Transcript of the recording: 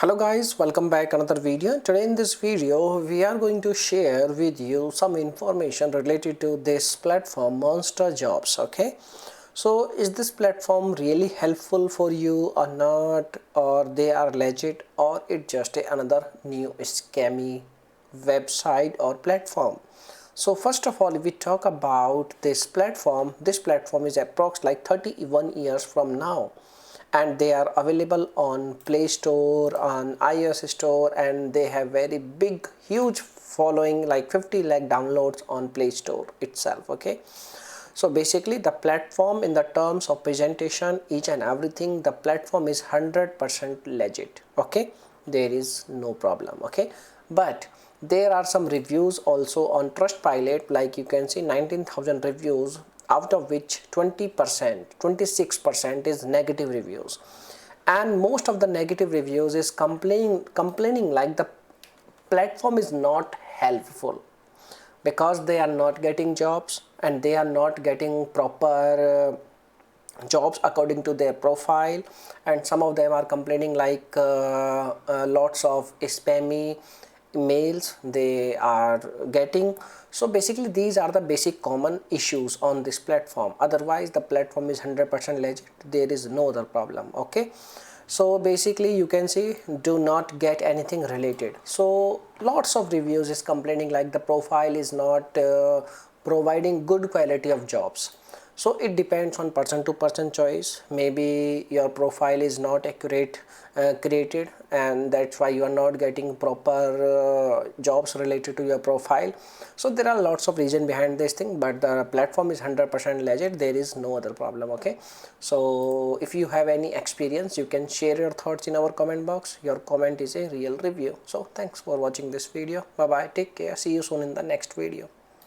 Hello guys, welcome back another video. Today in this video we are going to share with you some information related to this platform Monster Jobs. Okay, so is this platform really helpful for you or not, or they are legit, or it just another new scammy website or platform? So first of all, if we talk about this platform is approx like 31 years from now, and they are available on Play Store, on iOS store, and they have very big huge following, like 50 lakh downloads on Play Store itself. Okay, so basically the platform, in the terms of presentation, each and everything, the platform is 100% legit. Okay, there is no problem. Okay, but there are some reviews also on Trustpilot, like you can see 19,000 reviews, out of which 20%, 26% is negative reviews, and most of the negative reviews is complaining like the platform is not helpful because they are not getting jobs and they are not getting proper jobs according to their profile, and some of them are complaining like lots of spammy mails they are getting. So basically these are the basic common issues on this platform. Otherwise the platform is 100% legit, there is no other problem. Okay, so basically you can see do not get anything related. So lots of reviews is complaining like the profile is not providing good quality of jobs. So it depends on person to person choice. Maybe your profile is not accurate created, and that's why you are not getting proper jobs related to your profile. So there are lots of reason behind this thing, but the platform is 100% legit, there is no other problem. Okay, so if you have any experience, you can share your thoughts in our comment box. Your comment is a real review. So thanks for watching this video. Bye bye, take care, see you soon in the next video.